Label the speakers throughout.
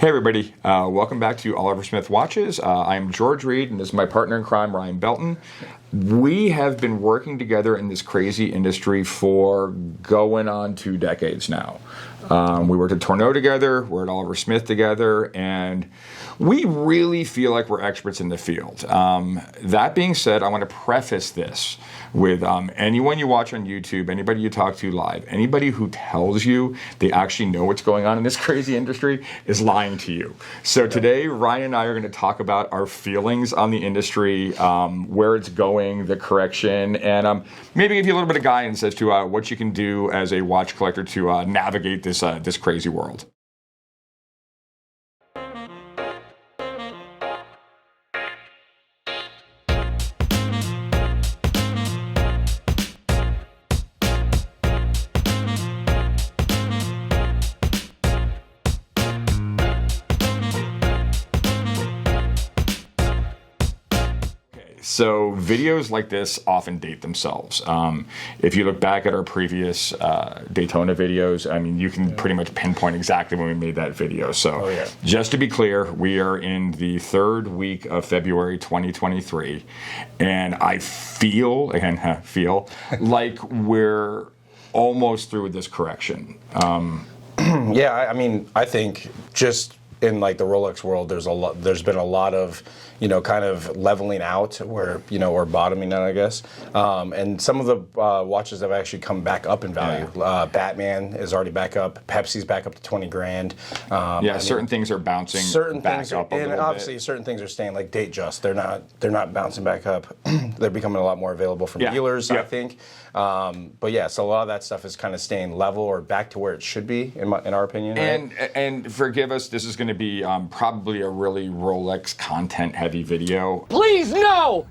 Speaker 1: Hey everybody, welcome back to Oliver Smith Watches. I am George Reed and this is my partner in crime, Ryan Belton. We have been working together in this crazy industry for going on 2 decades now. We worked at Tourneau together, we're at Oliver Smith together, and we really feel like we're experts in the field. That being said, I want to preface this with anyone you watch on YouTube, anybody you talk to live, anybody who tells you they actually know what's going on in this crazy industry is lying to you. So today, Ryan and I are going to talk about our feelings on the industry, where it's going, the correction, and maybe give you a little bit of guidance as to what you can do as a watch collector to navigate this crazy world. So videos like this often date themselves. If you look back at our previous Daytona videos, I mean, you can pretty much pinpoint exactly when we made that video. So just to be clear, we are in the 3rd week of February 2023, and I feel like we're almost through with this correction.
Speaker 2: Yeah, I mean, I think just in like the Rolex world, there's been a lot of, kind of leveling out where, or bottoming out, I guess. And some of the watches have actually come back up in value. Yeah. Batman is already back up. Pepsi's back up to 20 grand.
Speaker 1: Certain things are bouncing back up a little bit.
Speaker 2: And obviously certain things are staying, like Datejust. They're not bouncing back up. They're becoming a lot more available from dealers, I think. But yeah, so a lot of that stuff is kind of staying level or back to where it should be, in our opinion.
Speaker 1: And forgive us, this is going to be probably a really Rolex content heavy video.
Speaker 3: Please, no!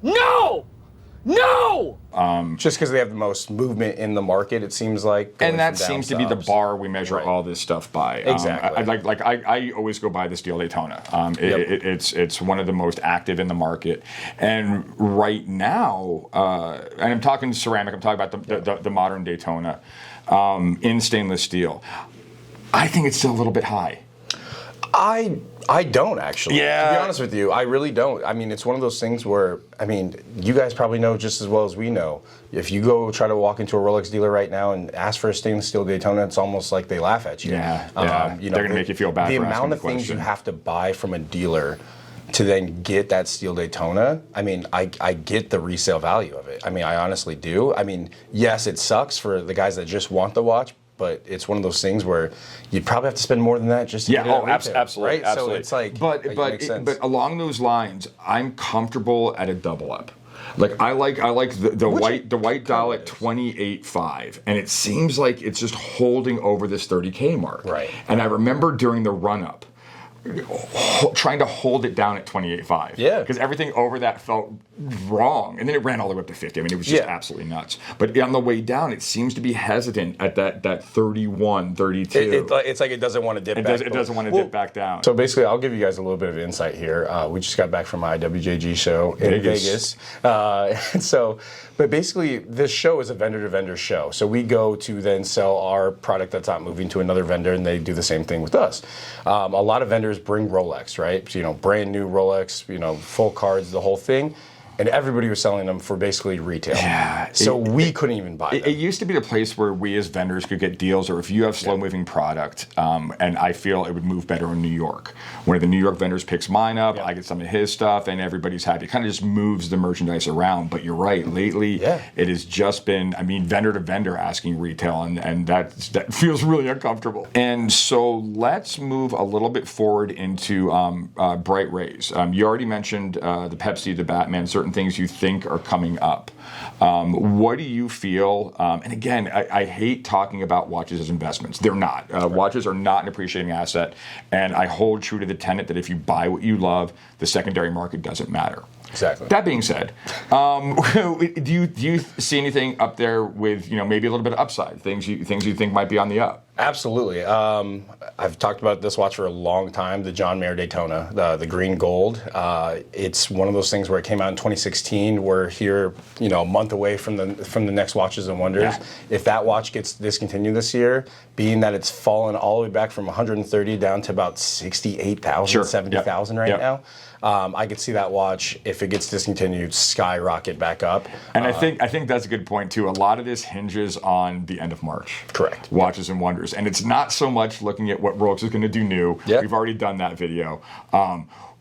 Speaker 2: Just because they have the most movement in the market, it seems like.
Speaker 1: And that seems to be the bar we measure all this stuff by.
Speaker 2: Exactly.
Speaker 1: I always go by the Steel Daytona. It's one of the most active in the market. And right now, and I'm talking ceramic, I'm talking about the modern Daytona in stainless steel. I think it's still a little bit high.
Speaker 2: I don't actually.
Speaker 1: Yeah.
Speaker 2: To be honest with you, I really don't. I mean, it's one of those things where, I mean, you guys probably know just as well as we know. If you go try to walk into a Rolex dealer right now and ask for a stainless steel Daytona, it's almost like they laugh at you.
Speaker 1: Yeah. They're going to make you feel bad for asking the question.
Speaker 2: The amount of things you have to buy from a dealer to then get that steel Daytona, I mean, I get the resale value of it. I mean, I honestly do. I mean, yes, it sucks for the guys that just want the watch, but it's one of those things where you'd probably have to spend more than that just to get it
Speaker 1: absolutely,
Speaker 2: right? So it's like,
Speaker 1: but along those lines, I'm comfortable at a double up. Like I like the white dial at 28.5, and it seems like it's just holding over this 30K mark.
Speaker 2: Right.
Speaker 1: And I remember during the run up, trying to hold it down at 28.5.
Speaker 2: Yeah.
Speaker 1: Because everything over that felt wrong. And then it ran all the way up to 50. I mean, it was just absolutely nuts. But on the way down, it seems to be hesitant at that 31, 32.
Speaker 2: It's like it doesn't want to dip back.
Speaker 1: It doesn't want to dip back down.
Speaker 2: So basically, I'll give you guys a little bit of insight here. We just got back from my IWJG show in Vegas. But basically, this show is a vendor-to-vendor show. So we go to then sell our product that's not moving to another vendor, and they do the same thing with us. A lot of vendors bring Rolex, right? So, brand new Rolex, full cards, the whole thing. And everybody was selling them for basically retail.
Speaker 1: Yeah.
Speaker 2: So we couldn't even buy them.
Speaker 1: It used to be the place where we as vendors could get deals, or if you have slow-moving product, and I feel it would move better in New York. One of the New York vendors picks mine up, I get some of his stuff, and everybody's happy. It kind of just moves the merchandise around. But you're right, lately it has just been, vendor to vendor asking retail, and that feels really uncomfortable. And so let's move a little bit forward into bright rays. You already mentioned the Pepsi, the Batman, certain things you think are coming up. What do you feel? And again, I hate talking about watches as investments. They're not. Watches are not an appreciating asset, and I hold true to the tenet that if you buy what you love, the secondary market doesn't matter.
Speaker 2: Exactly.
Speaker 1: That being said, do you see anything up there with maybe a little bit of upside, things you think might be on the up?
Speaker 2: Absolutely. I've talked about this watch for a long time, the John Mayer Daytona, the green gold. It's one of those things where it came out in 2016. We're here, a month away from the next Watches and Wonders.
Speaker 1: Yeah.
Speaker 2: If that watch gets discontinued this year, being that it's fallen all the way back from 130 down to about 68,000,
Speaker 1: Sure.
Speaker 2: 70,000 right now. I could see that watch, if it gets discontinued, skyrocket back up.
Speaker 1: And I think that's a good point too. A lot of this hinges on the end of March.
Speaker 2: Correct.
Speaker 1: Watches and Wonders. And it's not so much looking at what Rolex is going to do new.
Speaker 2: Yep.
Speaker 1: We've already done that video.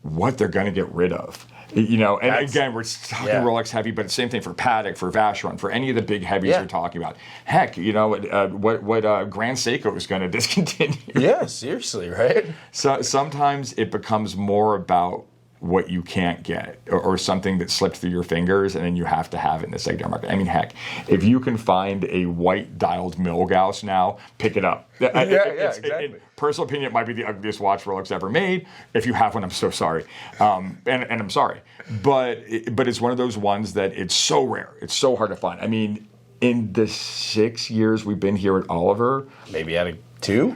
Speaker 1: What they're going to get rid of. Again, we're talking Rolex heavy, but it's the same thing for Patek, for Vacheron, for any of the big heavies you're talking about. Heck, what Grand Seiko is going to discontinue.
Speaker 2: Yeah, seriously, right?
Speaker 1: So sometimes it becomes more about what you can't get, or something that slipped through your fingers, and then you have to have it in the secondary market. I mean, heck, if you can find a white dialed Milgauss now, pick it up.
Speaker 2: Exactly.
Speaker 1: In personal opinion, it might be the ugliest watch Rolex ever made. If you have one, I'm so sorry, and I'm sorry, but it's one of those ones that it's so rare, it's so hard to find. I mean, in the 6 years we've been here at Oliver,
Speaker 2: Maybe at a 2?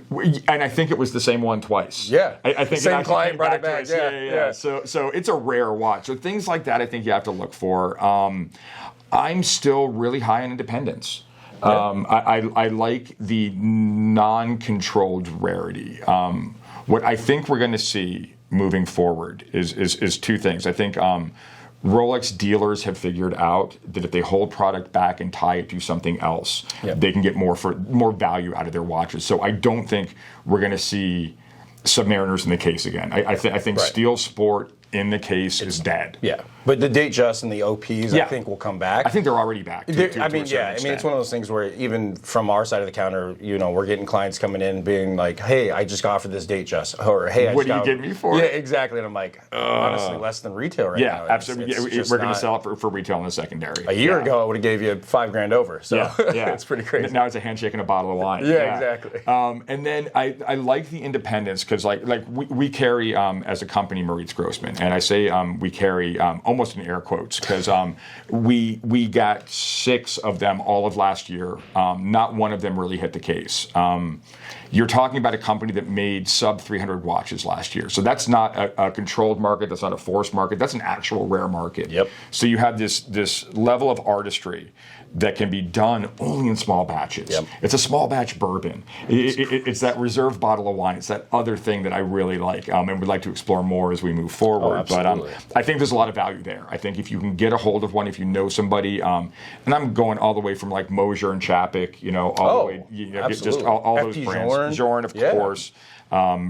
Speaker 1: and I think it was the same one twice.
Speaker 2: Yeah.
Speaker 1: I think
Speaker 2: Same
Speaker 1: it actually
Speaker 2: client
Speaker 1: came
Speaker 2: brought it
Speaker 1: to
Speaker 2: back.
Speaker 1: us.
Speaker 2: Yeah.
Speaker 1: So it's a rare watch. So things like that, I think you have to look for. I'm still really high on independence. I like the non-controlled rarity. What I think we're going to see moving forward is two things. I think Rolex dealers have figured out that if they hold product back and tie it to something else, they can get more value out of their watches. So I don't think we're going to see Submariners in the case again. I think Steel Sport in the case is dead.
Speaker 2: Yeah, but the Datejust and the OPs, I think, will come back.
Speaker 1: I think they're already back.
Speaker 2: It's one of those things where even from our side of the counter, we're getting clients coming in being like, "Hey, I just got offered this Datejust," or "Hey,
Speaker 1: what do you get me for?"
Speaker 2: Yeah, exactly. And I'm like, honestly, less than retail right now.
Speaker 1: Absolutely. We're going to sell it for retail in the secondary.
Speaker 2: A year ago, I would have gave you $5,000 over. So it's pretty crazy.
Speaker 1: Now it's a handshake and a bottle of wine.
Speaker 2: Yeah, exactly.
Speaker 1: And then I like the independence because like we carry as a company Moritz Grossman, and I say we carry almost in air quotes because we got 6 of them all of last year. Not one of them really hit the case. You're talking about a company that made sub 300 watches last year. So that's not a controlled market. That's not a forced market. That's an actual rare market.
Speaker 2: Yep.
Speaker 1: So you have this level of artistry that can be done only in small batches.
Speaker 2: Yep.
Speaker 1: It's a small batch bourbon. It's that reserve bottle of wine. It's that other thing that I really like and would like to explore more as we move forward.
Speaker 2: Absolutely.
Speaker 1: But I think there's a lot of value there. I think if you can get a hold of one, if you know somebody, and I'm going all the way from like Mosier and Chapek, all the way, just all those
Speaker 2: FD
Speaker 1: brands. Journe, of course.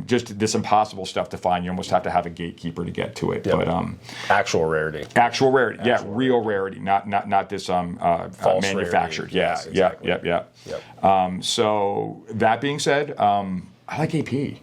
Speaker 1: Just this impossible stuff to find. You almost have to have a gatekeeper to get to it. Yep. But
Speaker 2: actual rarity.
Speaker 1: Real rarity, not this
Speaker 2: false
Speaker 1: manufactured.
Speaker 2: Rarity. Yes, exactly.
Speaker 1: Yep. So that being said, I like AP.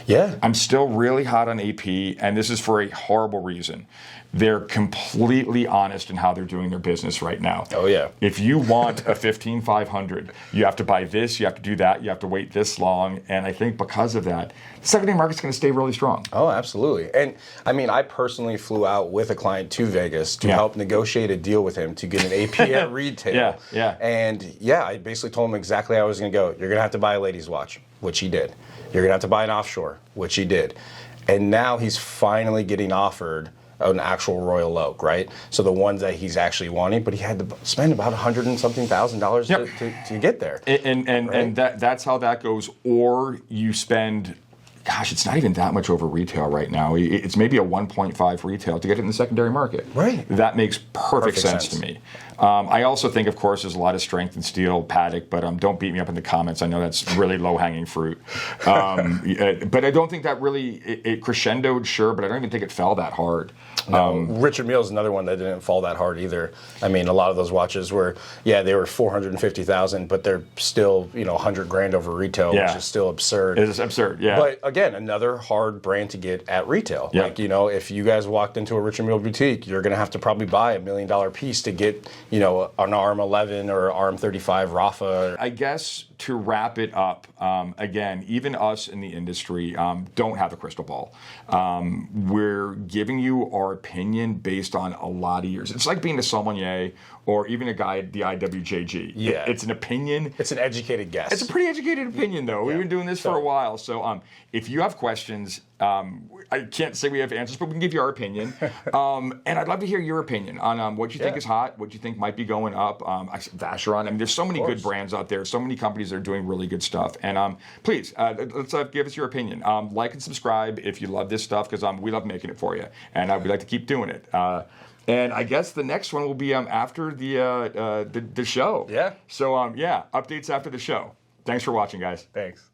Speaker 2: Yeah.
Speaker 1: I'm still really hot on AP, and this is for a horrible reason. They're completely honest in how they're doing their business right now.
Speaker 2: Oh, yeah.
Speaker 1: If you want a 15500, you have to buy this, you have to do that, you have to wait this long, and I think because of that, the secondary market's going to stay really strong.
Speaker 2: Oh, absolutely. And I mean, I personally flew out with a client to Vegas to help negotiate a deal with him to get an AP at retail. And I basically told him exactly how I was going to go. You're going to have to buy a ladies' watch, which he did. You're going to have to buy an offshore, which he did. And now he's finally getting offered an actual Royal Oak, right? So the ones that he's actually wanting, but he had to spend about $100 and something thousand to get there.
Speaker 1: And that's how that goes. Or you spend, gosh, it's not even that much over retail right now. It's maybe a 1.5 retail to get it in the secondary market.
Speaker 2: Right.
Speaker 1: That makes perfect sense to me. I also think, of course, there's a lot of strength in steel, Patek, but don't beat me up in the comments. I know that's really low-hanging fruit. But I don't think that really, it crescendoed, sure, but I don't even think it fell that hard.
Speaker 2: No, Richard Mille is another one that didn't fall that hard either. I mean, a lot of those watches were, they were $450,000, but they're still, $100,000 over retail, which is still absurd.
Speaker 1: It's absurd, yeah.
Speaker 2: But again, again, another hard brand to get at retail.
Speaker 1: Yeah.
Speaker 2: Like, if you guys walked into a Richard Mille boutique, you're going to have to probably buy $1 million piece to get, an RM11 or RM35 Rafa.
Speaker 1: I guess to wrap it up, again, even us in the industry don't have a crystal ball. We're giving you our opinion based on a lot of years. It's like being a sommelier or even a guy at the IWJG.
Speaker 2: Yeah.
Speaker 1: It's an opinion.
Speaker 2: It's an educated guess.
Speaker 1: It's a pretty educated opinion, though. We've been doing this for a while. So if you have questions, I can't say we have answers, but we can give you our opinion. And I'd love to hear your opinion on what you think is hot, what you think might be going up. Vacheron. I mean, there's so many good brands out there, so many companies that are doing really good stuff. And please, let's give us your opinion. Like and subscribe if you love this stuff, because we love making it for you. And we'd like to keep doing it. And I guess the next one will be after the show.
Speaker 2: Yeah.
Speaker 1: So, updates after the show. Thanks for watching, guys.
Speaker 2: Thanks.